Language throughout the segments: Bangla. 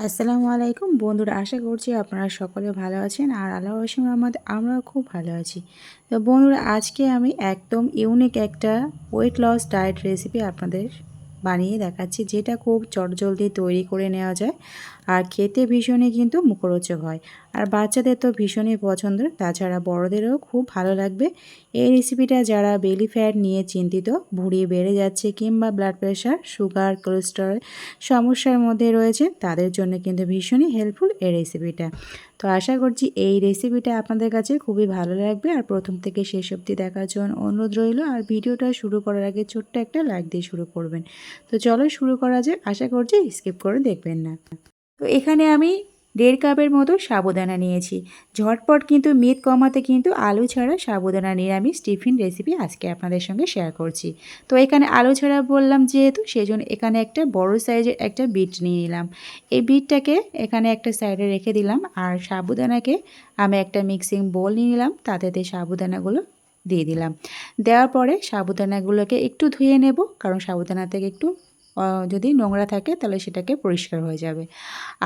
আসসালামু আলাইকুম বন্ধুরা, আশা করছি আপনারা সকলে ভালো আছেন আর আল্লাহর অসীম রহমতে আমরাও খুব ভালো আছি। তো বন্ধুরা, আজকে আমি একদম ইউনিক একটা ওয়েট লস ডায়েট রেসিপি আপনাদের বানিয়ে দেখাচ্ছি, যেটা খুব চটজলদি তৈরি করে নেওয়া যায় আর খেতে ভীষণই কিন্তু মুখরোচক হয়। আর বাচ্চাদের তো ভীষণই পছন্দের, তাছাড়া বড়দেরও খুব ভালো লাগবে। এই রেসিপিটা যারা বেলি ফ্যাট নিয়ে চিন্তিত, ভুঁড়ি বেড়ে যাচ্ছে কিংবা ব্লাড প্রেশার, সুগার, কোলেস্টেরল সমস্যার মধ্যে রয়েছে, তাদের জন্য কিন্তু ভীষণই হেল্পফুল এই রেসিপিটা। তো আশা করছি এই রেসিপিটা আপনাদের কাছে খুবই ভালো লাগবে। আর প্রথম থেকে শেষ অবধি দেখার জন্য অনুরোধ রইল। আর ভিডিওটা শুরু করার আগে ছোট্ট একটা লাইক দিয়ে শুরু করবেন। তো চলো শুরু করা যাক, আশা করছি স্কিপ করে দেখবেন না। তো এখানে আমি 1.5 কাপের মতো সাবুদানা নিয়েছি। ঝটপট কিন্তু মেদ কমাতে কিন্তু আলু ছাড়া সাবুদানা নিরামিষ টিফিন রেসিপি আজকে আপনাদের সঙ্গে শেয়ার করছি। তো এখানে আলু ছাড়া বললাম যেহেতু, সেজন্য এখানে একটা বড় সাইজের একটা বিট নিয়ে নিলাম। এই বিটটাকে এখানে একটা সাইডে রেখে দিলাম। আর সাবুদানাকে আমি একটা মিক্সিং বোল নিয়ে নিলাম, তাতে সাবুদানাগুলো দিয়ে দিলাম। দেওয়ার পরে সাবুদানাগুলোকে একটু ধুয়ে নেব, কারণ সাবুদানা থেকে একটু যদি নোংরা থাকে তাহলে সেটাকে পরিষ্কার হয়ে যাবে।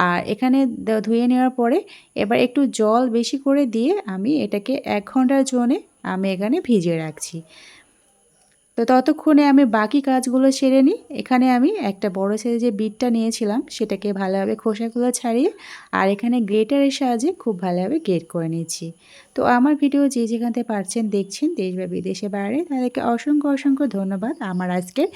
আর এখানে ধুয়ে নেওয়ার পরে এবার একটু জল বেশি করে দিয়ে আমি এটাকে 1 ঘন্টার জন্য আমি এখানে ভিজিয়ে রাখছি। তো ততক্ষণে আমি বাকি কাজগুলো সেরে নিই। এখানে আমি একটা বড় সাইজের বিটটা নিয়েছিলাম, সেটাকে ভালোভাবে খোসাগুলো ছাড়িয়ে আর এখানে গ্রেটারের সাহায্যে খুব ভালোভাবে গ্রেট করে নিয়েছি। তো আমার ভিডিও যে যেখান থেকে পারছেন দেখছেন, দেশ বা বিদেশে বাইরে, তাদেরকে অসংখ্য অসংখ্য ধন্যবাদ আমার আজকের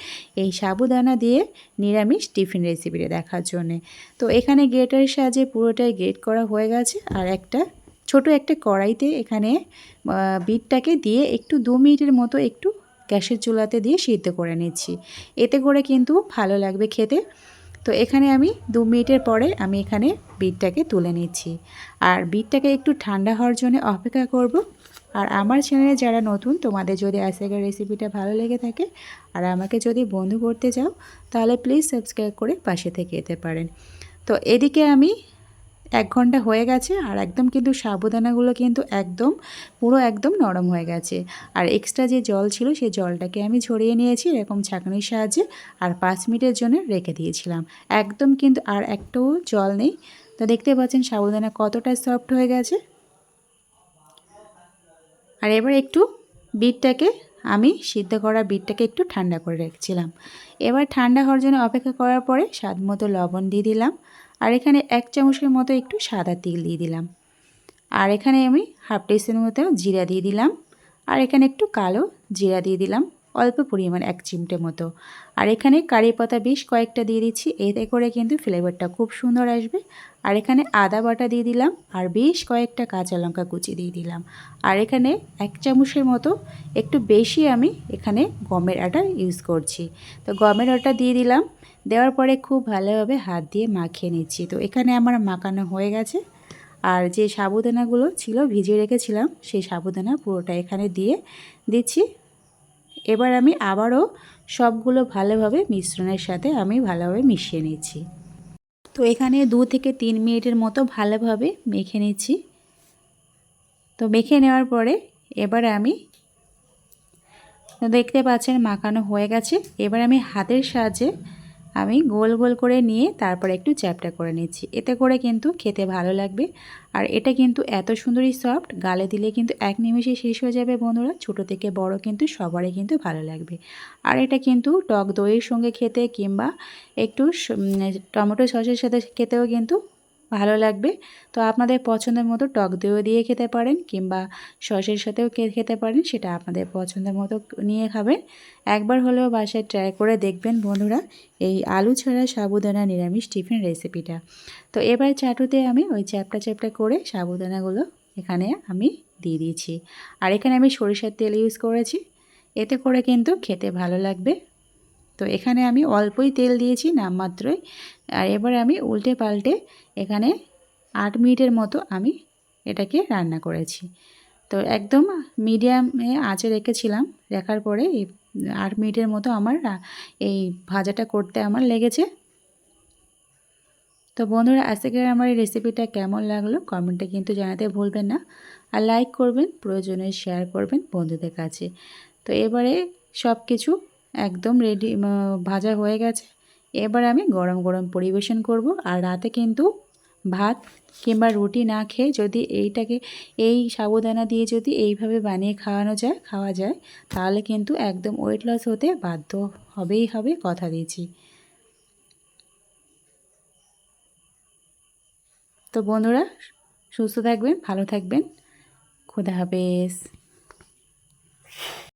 এই সাবুদানা দিয়ে নিরামিষ টিফিন রেসিপিটা দেখার জন্যে। তো এখানে গ্রেটারের সাহায্যে পুরোটাই গ্রেট করা হয়ে গেছে। আর ছোট একটা কড়াইতে এখানে বিটটাকে দিয়ে একটু 2 মিনিটের মতো একটু গ্যাসের চুলাতে দিয়ে সিদ্ধ করে নিচ্ছি। এতে করে কিন্তু ভালো লাগবে খেতে। তো এখানে আমি 2 মিনিটের পরে আমি এখানে বিটটাকে তুলে নিচ্ছি। আর বিটটাকে একটু ঠান্ডা হওয়ার জন্য অপেক্ষা করব। আর আমার চ্যানেলে যারা নতুন, তোমাদের যদি আজকের রেসিপিটা ভালো লেগে থাকে আর আমাকে যদি বন্ধু করতে চাও, তাহলে প্লিজ সাবস্ক্রাইব করে পাশে থেকে যেতে পারেন। তো এদিকে আমি 1 ঘন্টা হয়ে গেছে আর একদম কিন্তু সাবুদানাগুলো কিন্তু পুরো একদম নরম হয়ে গেছে। আর এক্সট্রা যে জল ছিল সেই জলটাকে আমি ঝরিয়ে নিয়েছি এরকম ছাঁকনির সাহায্যে, আর 5 মিনিটের জন্য রেখে দিয়েছিলাম। একদম কিন্তু আর একটুও জল নেই। তো দেখতে পাচ্ছেন সাবুদানা কতটা সফট হয়ে গেছে। আর এবার একটু সিদ্ধ করা বিটটাকে একটু ঠান্ডা করে রেখেছিলাম। এবার ঠান্ডা হওয়ার জন্য অপেক্ষা করার পরে স্বাদ মতো লবণ দিয়ে দিলাম। আর এখানে 1 চামচের মতো একটু সাদা তিল দিয়ে দিলাম। আর এখানে আমি হাফ টিস্পুন মতো জিরা দিয়ে দিলাম। আর এখানে একটু কালো জিরা দিয়ে দিলাম, অল্প পরিমাণ 1 চিমটে মতো। আর এখানে কারি পাতা বেশ কয়েকটা দিয়ে দিচ্ছি, এতে করে কিন্তু ফ্লেভারটা খুব সুন্দর আসবে। আর এখানে আদা বাটা দিয়ে দিলাম আর বেশ কয়েকটা কাঁচা লঙ্কা কুচি দিয়ে দিলাম। আর এখানে 1 চামচের মতো একটু বেশি আমি এখানে গমের আটা ইউজ করছি। তো গমের আটা দিয়ে দিলাম। দেওয়ার পরে খুব ভালোভাবে হাত দিয়ে মাখিয়ে নিচ্ছি। তো এখানে আমার মাখানো হয়ে গেছে। আর যে সাবুদানাগুলো ছিল ভিজিয়ে রেখেছিলাম, সেই সাবুদানা পুরোটা এখানে দিয়ে দিচ্ছি। এবার আমি আবারও সবগুলো ভালোভাবে মিশ্রণের সাথে আমি ভালোভাবে মিশিয়ে নিচ্ছি। তো এখানে 2 থেকে 3 মিনিটের মতো ভালোভাবে মেখে নিচ্ছি। তো মেখে নেওয়ার পরে এবার আমি দেখতে পাচ্ছেন মাখানো হয়ে গেছে। এবার আমি হাতের সাহায্যে আমি গোল গোল করে নিয়ে তারপর একটু চ্যাপটা করে নিচ্ছি, এতে করে কিন্তু খেতে ভালো লাগবে। আর এটা কিন্তু এত সুন্দরই সফট, গালে দিলে কিন্তু 1 নিমেষে শেষ হয়ে যাবে বন্ধুরা। ছোট থেকে বড় কিন্তু সবারই কিন্তু ভালো লাগবে। আর এটা কিন্তু টক দইয়ের সঙ্গে খেতে কিংবা একটু টমেটো সসের সাথে খেতেও কিন্তু ভালো লাগবে। তো আপনাদের পছন্দের মতো টক দইও দিয়ে খেতে পারেন কিংবা সসের সাথেও খেতে পারেন, সেটা আপনাদের পছন্দের মতো নিয়ে খাবেন। একবার হলেও বাসায় ট্রাই করে দেখবেন বন্ধুরা এই আলু ছাড়া সাবুদানা নিরামিষ টিফিন রেসিপিটা। তো এবার চাটুতে আমি ওই চ্যাপটা চ্যাপটা করে সাবুদানাগুলো এখানে আমি দিয়ে দিয়েছি। আর এখানে আমি সরিষার তেল ইউজ করেছি, এতে করে কিন্তু খেতে ভালো লাগবে। তো এখানে আমি অল্পই তেল দিয়েছি নামমাত্রই। আর এবার আমি উল্টে পাল্টে এখানে 8 মিনিটের মতো আমি এটাকে রান্না করেছি। তো একদম মিডিয়ামে আঁচে রেখেছিলাম, রাখার পরে এই 8 মিনিটের মতো আমার এই ভাজাটা করতে আমার লেগেছে। তো বন্ধুরা, আজকের আমার এই রেসিপিটা কেমন লাগলো কমেন্টে কিন্তু জানাতে ভুলবেন না। আর লাইক করবেন, প্রয়োজনে শেয়ার করবেন বন্ধুদের কাছে। তো এবারে সব কিছু একদম রেডি, ভাজা হয়ে গেছে। এবার আমি গরম গরম পরিবেশন করব। আর রাতে কিন্তু ভাত কিংবা রুটি না খেয়ে যদি এই সাবুদানা দিয়ে যদি এইভাবে বানিয়ে খাওয়া যায় তাহলে কিন্তু একদম ওয়েট লস হতে বাধ্য হবে কথা দিয়েছি। তো বন্ধুরা সুস্থ থাকবেন, ভালো থাকবেন। খোদা হাফেজ।